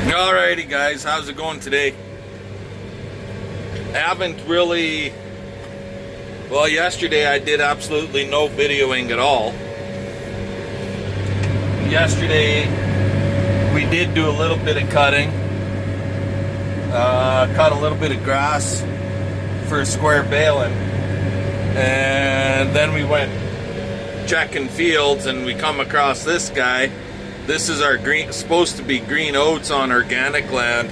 Alrighty guys, how's it going today? I haven't really... Well, yesterday I did absolutely no videoing at all. Yesterday we did do a little bit of cutting. Cut a little bit of grass for a square baling. And then we went checking fields and we come across this guy. This is our supposed to be green oats on organic land,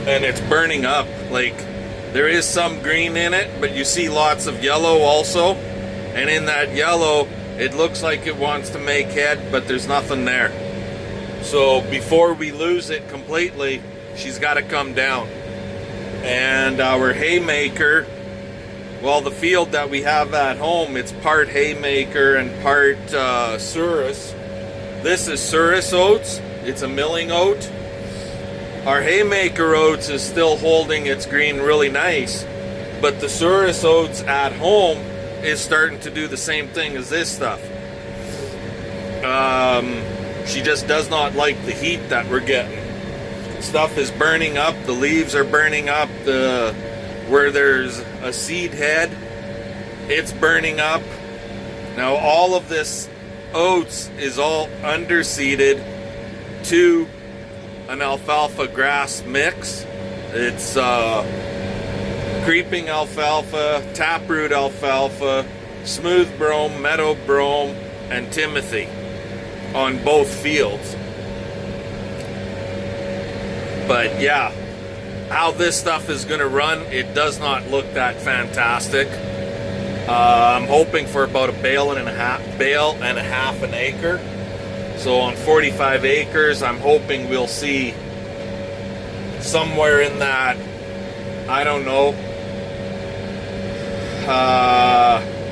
and it's burning up. Like, there is some green in it, but you see lots of yellow also, and in that yellow it looks like it wants to make head, but there's nothing there. So before we lose it completely, she's got to come down. And our haymaker, well, the field that we have at home, it's part haymaker and part Surus. This is Surus oats. It's a milling oat. Our haymaker oats is still holding its green really nice, but the Surus oats at home is starting to do the same thing as this stuff. She just does not like the heat that we're getting. Stuff is burning up. The leaves are burning up. Where there's a seed head, it's burning up. Now all of this oats is all underseeded to an alfalfa grass mix. It's creeping alfalfa, taproot alfalfa, smooth brome, meadow brome, and timothy on both fields. But yeah, how this stuff is going to run, it does not look that fantastic. I'm hoping for about a bale and a half an acre. So on 45 acres, I'm hoping we'll see somewhere in that, I don't know,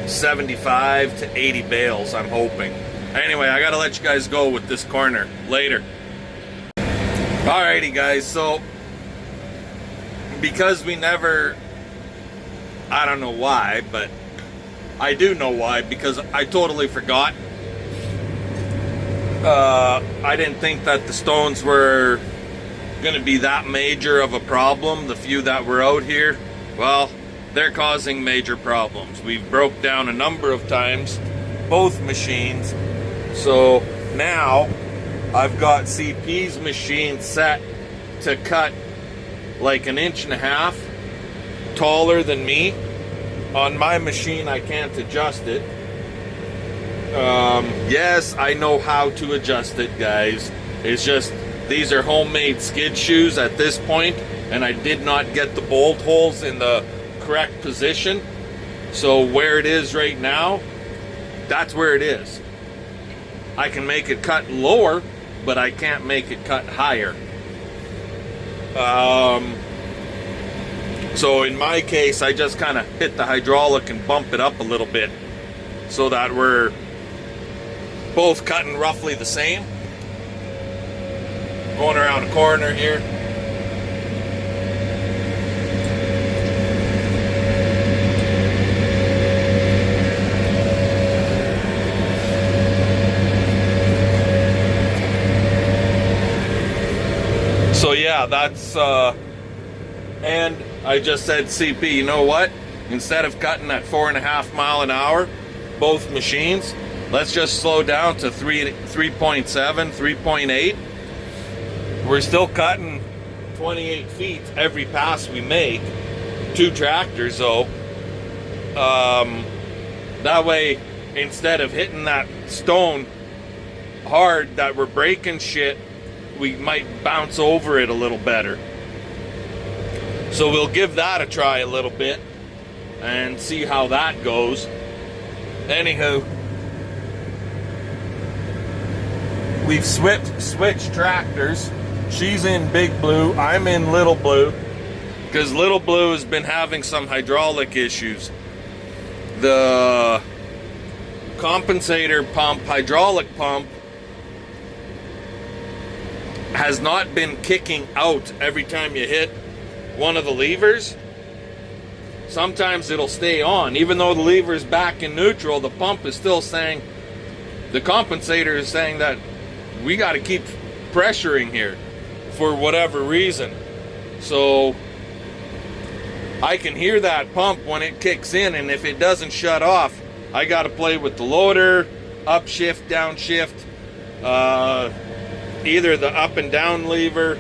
75 to 80 bales, I'm hoping. Anyway, I gotta let you guys go with this corner. Later. Alrighty guys, so because we never, I don't know why, but I do know why, because I totally forgot. I didn't think that the stones were going to be that major of a problem. The few that were out here, well, they're causing major problems. We've broke down a number of times, both machines. So now I've got CP's machine set to cut like 1.5 inches taller than me. On my machine, I can't adjust it. Yes, I know how to adjust it, guys. It's just, these are homemade skid shoes at this point, and I did not get the bolt holes in the correct position. So where it is right now, that's where it is. I can make it cut lower, but I can't make it cut higher. So in my case, I just kind of hit the hydraulic and bump it up a little bit so that we're both cutting roughly the same. Going around a corner here. So yeah, that's and I just said, CP, you know what? Instead of cutting at 4.5 miles an hour, both machines, let's just slow down to 3.7, 3.8. We're still cutting 28 feet every pass we make. 2 tractors though. That way, instead of hitting that stone hard that we're breaking shit, we might bounce over it a little better. So we'll give that a try a little bit and see how that goes. Anywho, we've switched tractors. She's in Big Blue, I'm in Little Blue, because Little Blue has been having some hydraulic issues. The compensator pump, hydraulic pump, has not been kicking out every time you hit one of the levers. Sometimes it'll stay on. Even though the lever's back in neutral, the pump is still saying, the compensator is saying that we got to keep pressuring here. for whatever reason. So I can hear that pump when it kicks in, and if it doesn't shut off, I got to play with the loader, upshift, downshift, either the up and down lever,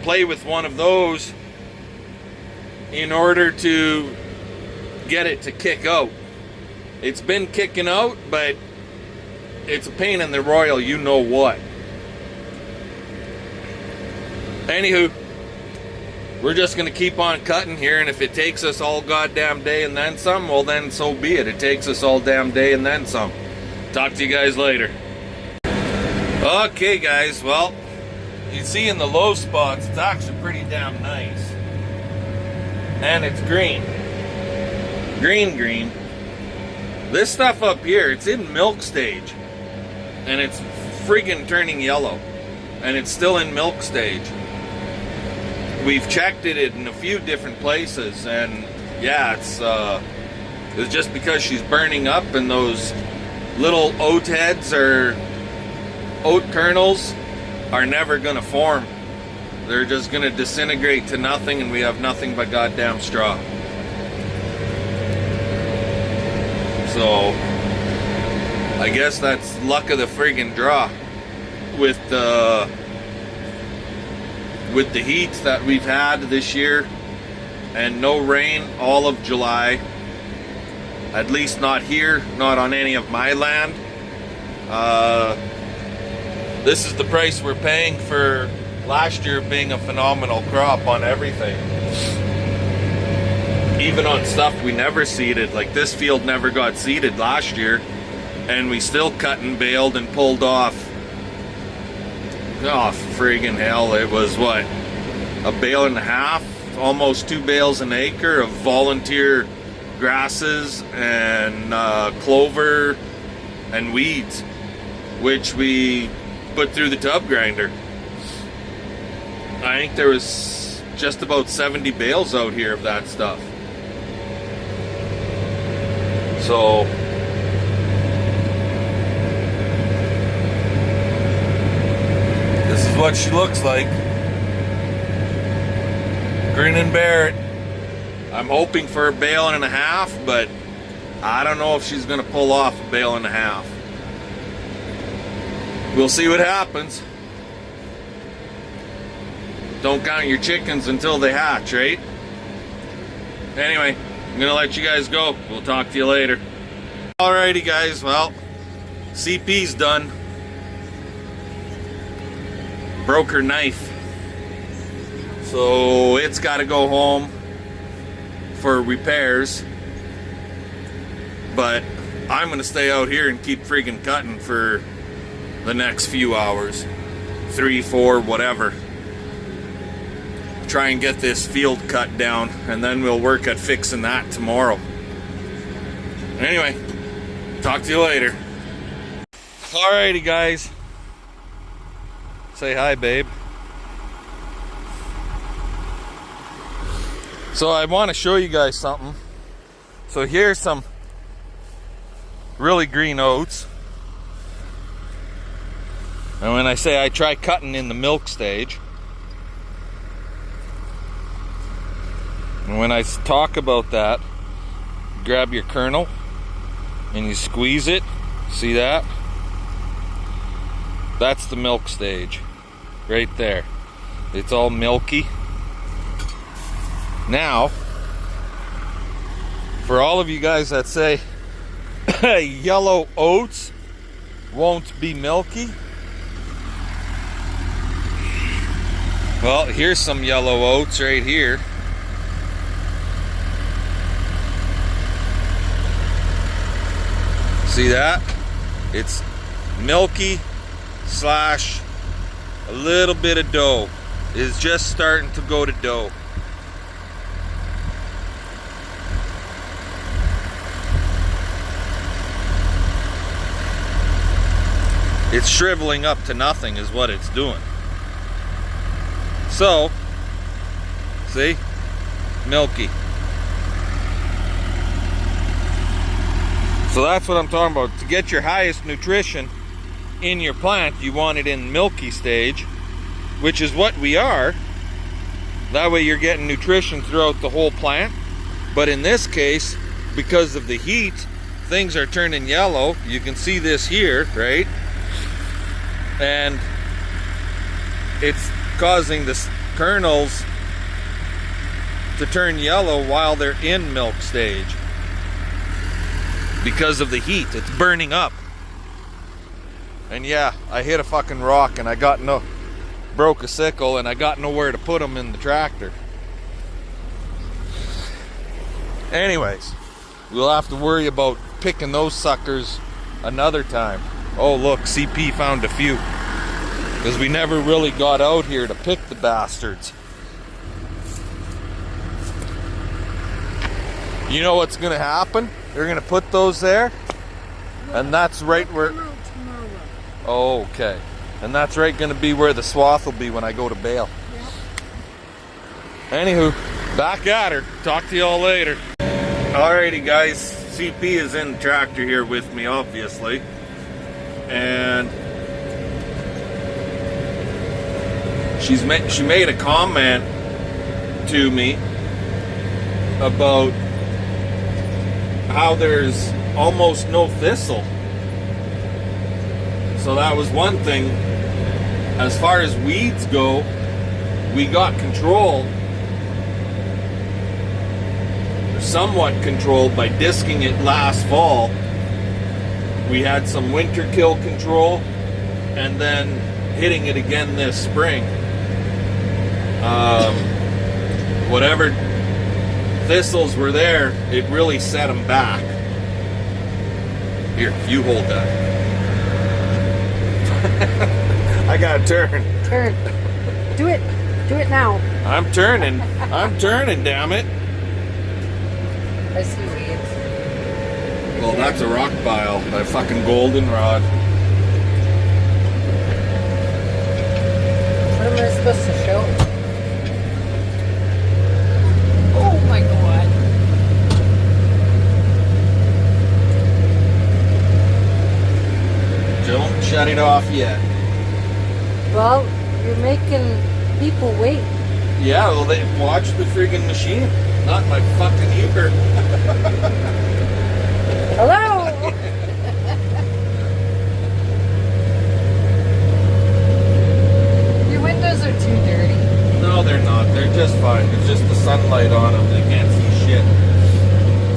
play with one of those in order to get it to kick out. It's been kicking out, but it's a pain in the royal you know what. Anywho, we're just going to keep on cutting here, and if it takes us all goddamn day and then some, well then so be it. It takes us all damn day and then some. Talk to you guys later. Okay guys, well, you see in the low spots, it's actually pretty damn nice. And it's green. Green. This stuff up here, it's in milk stage. And it's freaking turning yellow. And it's still in milk stage. We've checked it in a few different places, and yeah, it's just because she's burning up, and those little oat heads or oat kernels are never gonna form. They're just gonna disintegrate to nothing, and we have nothing but goddamn straw. So I guess that's luck of the friggin' draw with the heat that we've had this year and no rain all of July. At least not here, not on any of my land. This is the price we're paying for last year being a phenomenal crop on everything. Even on stuff we never seeded, like this field never got seeded last year, and we still cut and baled and pulled off. Oh, friggin' hell, it was what? A bale and a half, almost 2 bales an acre of volunteer grasses and clover and weeds, which we put through the tub grinder. I think there was just about 70 bales out here of that stuff. So this is what she looks like. Grin and bear it. I'm hoping for a bale and a half, but I don't know if she's gonna pull off a bale and a half. We'll see what happens. Don't count your chickens until they hatch, right? Anyway, I'm gonna let you guys go. We'll talk to you later. Alrighty guys, well, CP's done. Broke her knife. So it's gotta go home for repairs. But I'm gonna stay out here and keep freaking cutting for the next few hours. 3, 4, whatever. Try and get this field cut down, and then we'll work at fixing that tomorrow. Anyway, talk to you later. Alrighty guys. Say hi, babe. So I want to show you guys something. So here's some really green oats. And when I say I try cutting in the milk stage, and when I talk about that, grab your kernel and you squeeze it. See that? That's the milk stage right there. It's all milky. Now, for all of you guys that say yellow oats won't be milky, well, here's some yellow oats right here. See that? It's milky slash a little bit of dough. It's just starting to go to dough. It's shriveling up to nothing is what it's doing. So, see? Milky. So that's what I'm talking about. To get your highest nutrition in your plant, you want it in milky stage. which is what we are. That way you're getting nutrition throughout the whole plant. But in this case, because of the heat, things are turning yellow. You can see this here, right? And it's causing the kernels to turn yellow while they're in milk stage. Because of the heat, it's burning up. And yeah, I hit a fucking rock and broke a sickle and I got nowhere to put them in the tractor. Anyways, we'll have to worry about picking those suckers another time. Oh look, CP found a few. Because we never really got out here to pick the bastards. You know what's gonna happen? They're gonna put those there, and that's right where... Oh, okay. And that's right gonna be where the swath will be when I go to bale. Yep. Anywho, back at her. Talk to y'all later. Alrighty guys, CP is in the tractor here with me, obviously. And she made a comment to me about how there's almost no thistle. So that was one thing. As far as weeds go, we got control, somewhat controlled, by disking it last fall. We had some winter kill control and then hitting it again this spring. Whatever thistles were there, it really set them back. Here, you hold that. I gotta turn. Turn. Do it. Do it now. I'm turning. I'm turning, damn it. I see weeds. Well, that's a rock pile. That fucking goldenrod. What am I supposed to show? Oh my god. Don't shut it off yet. Well, you're making people wait. Yeah, well, they watch the friggin' machine, not my fucking Uber. Hello! Your windows are too dirty. No, they're not. They're just fine. It's just the sunlight on them. They can't see shit.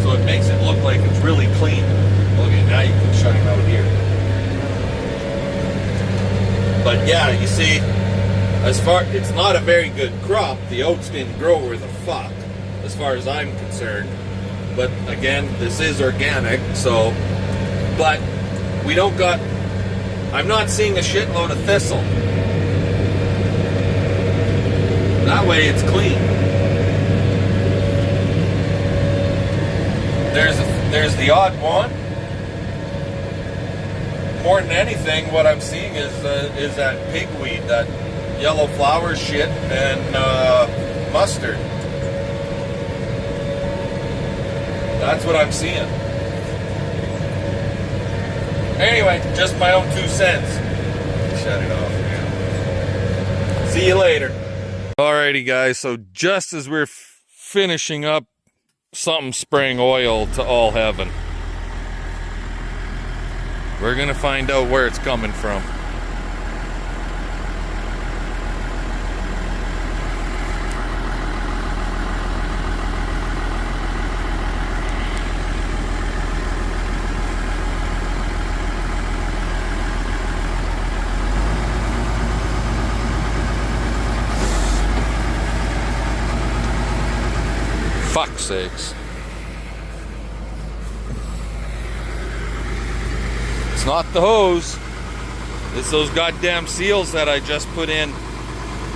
So it makes it look like it's really clean. Okay, now you can shine out here. But yeah, you see, it's not a very good crop. The oats didn't grow worth a fuck, as far as I'm concerned. But again, this is organic, so, but we don't got, I'm not seeing a shitload of thistle. That way it's clean. There's the odd one. More than anything, what I'm seeing is that pigweed, that yellow flower shit, and mustard. That's what I'm seeing. Anyway, just my own 2 cents. Shut it off now. See you later. Alrighty guys, so just as we're finishing up, something spraying oil to all heaven. We're gonna find out where it's coming from. Fuck's sakes. It's not the hose. It's those goddamn seals that I just put in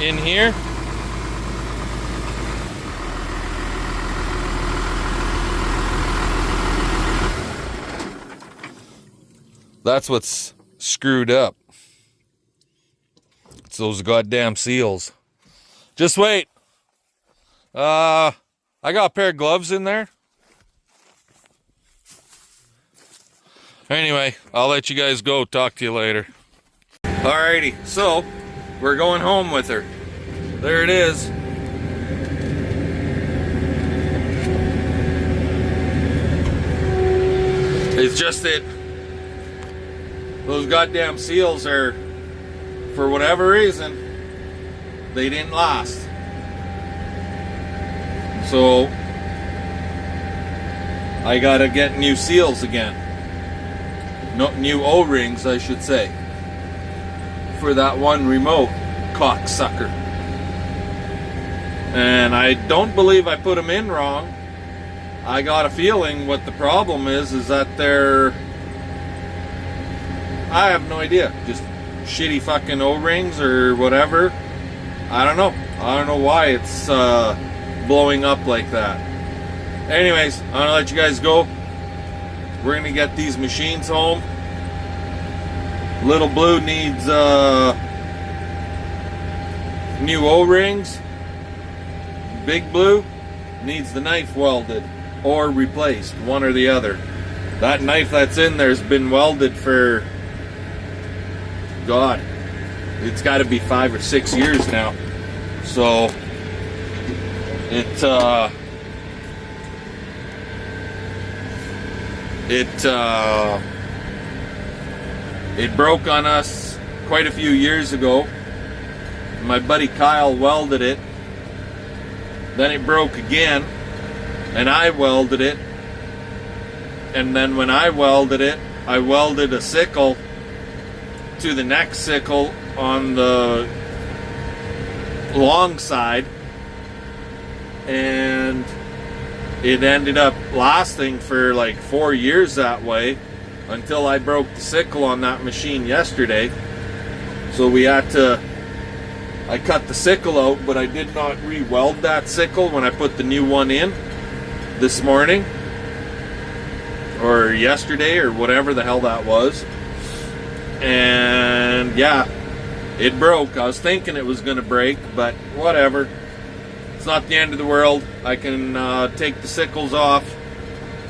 here. That's what's screwed up. It's those goddamn seals. Just wait. I got a pair of gloves in there. Anyway, I'll let you guys go. Talk to you later. Alrighty, so we're going home with her. There it is. It's just that those goddamn seals are, for whatever reason, they didn't last. So I gotta get new seals again. No, new O-rings, I should say, for that one remote cocksucker. And I don't believe I put them in wrong. I got a feeling what the problem is that they're, I have no idea, just shitty fucking O-rings or whatever. I don't know. I don't know why it's blowing up like that. Anyways, I'm gonna let you guys go. We're gonna get these machines home. Little Blue needs new O-rings. Big Blue needs the knife welded or replaced, one or the other. That knife that's in there's been welded for, God, it's got to be 5 or 6 years now. So it broke on us quite a few years ago. My buddy Kyle welded it. Then it broke again, and I welded it. And then when I welded it, I welded a sickle to the next sickle on the long side, and it ended up lasting for like 4 years that way until I broke the sickle on that machine yesterday. So we had to, I cut the sickle out, but I did not re-weld that sickle when I put the new one in this morning or yesterday or whatever the hell that was. And yeah, it broke. I was thinking it was gonna break, but whatever. It's not the end of the world. I can take the sickles off,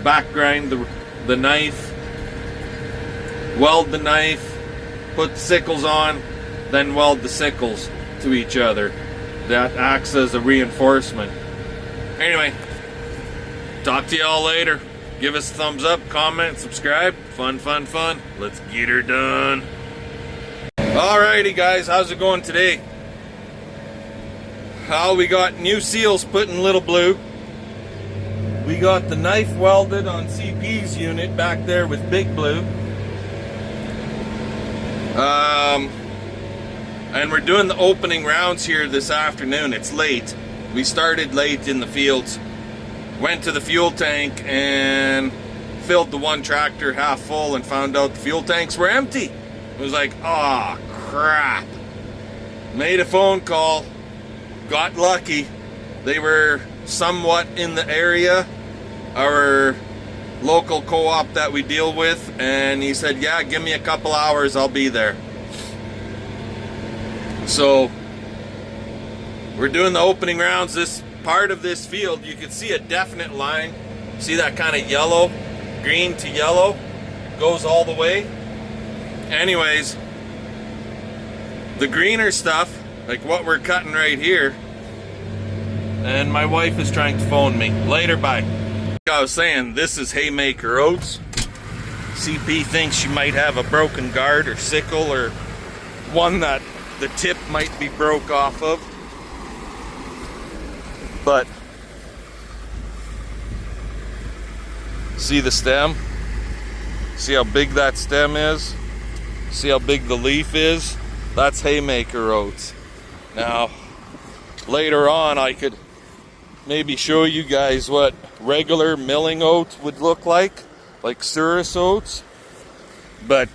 back grind the knife, weld the knife, put the sickles on, then weld the sickles to each other. That acts as a reinforcement. Anyway, talk to y'all later. Give us a thumbs up, comment, subscribe. Fun, fun, fun. Let's get her done. Alrighty guys, how's it going today? We got new seals put in Little Blue. We got the knife welded on CP's unit back there with Big Blue. And we're doing the opening rounds here this afternoon. It's late. We started late in the fields. Went to the fuel tank and filled the one tractor half full and found out the fuel tanks were empty. It was like, oh crap. Made a phone call. Got lucky. They were somewhat in the area. Our local co-op that we deal with, and he said, yeah, give me a couple hours, I'll be there. So we're doing the opening rounds. This part of this field, you can see a definite line. See that kind of yellow, green to yellow, goes all the way. Anyways, the greener stuff, like what we're cutting right here, and my wife is trying to phone me. Later, bye. I was saying, this is Haymaker Oats. CP thinks she might have a broken guard or sickle, or one that the tip might be broke off of. But see the stem? See how big that stem is? See how big the leaf is? That's Haymaker Oats. Now, later on I could maybe show you guys what regular milling oats would look like Surus oats. But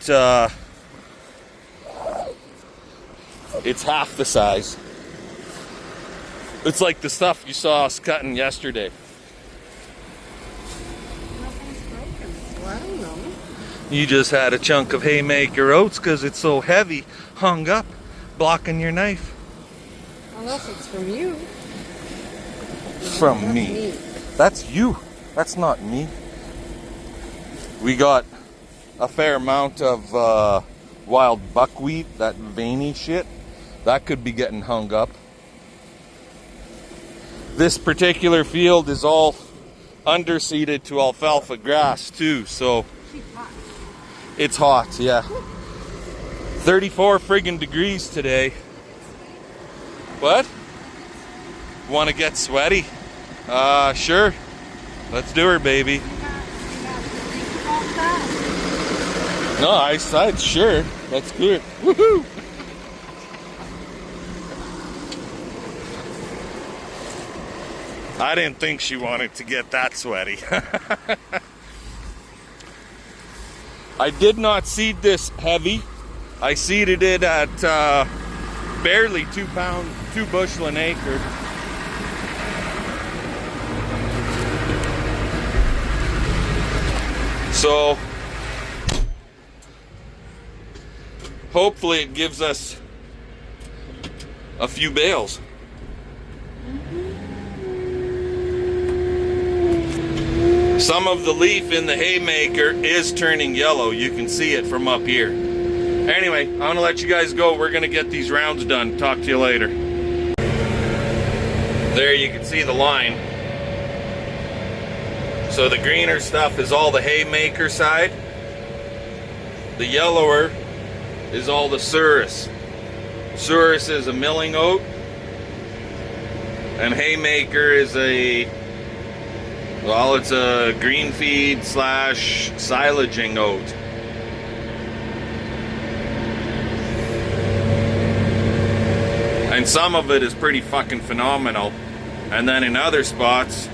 it's half the size. It's like the stuff you saw us cutting yesterday. Nothing's broken, so I don't know. You just had a chunk of Haymaker Oats because it's so heavy, hung up, blocking your knife. Unless it's from you. From That's me. That's you. That's not me. We got a fair amount of wild buckwheat, that veiny shit. That could be getting hung up. This particular field is all underseeded to alfalfa grass too, so it's hot, yeah. 34 friggin' degrees today. What? Want to get sweaty? Sure. Let's do her, baby. No, I said sure. Let's do it. Woohoo! I didn't think she wanted to get that sweaty. I did not seed this heavy. I seeded it at barely 2 bushel an acre. So hopefully it gives us a few bales. Some of the leaf in the haymaker is turning yellow. You can see it from up here. Anyway, I'm gonna let you guys go. We're gonna get these rounds done. Talk to you later. There you can see the line. So the greener stuff is all the haymaker side. The yellower is all the surus. Surus is a milling oat. And haymaker is a, well, it's a green feed / silaging oat. And some of it is pretty fucking phenomenal. And then in other spots,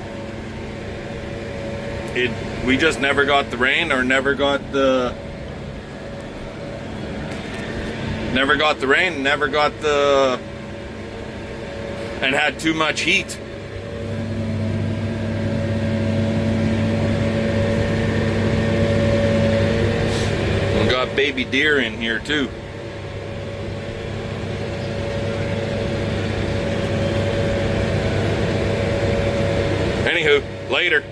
we just never got the rain or never got the and had too much heat. We got baby deer in here too. Anywho, later.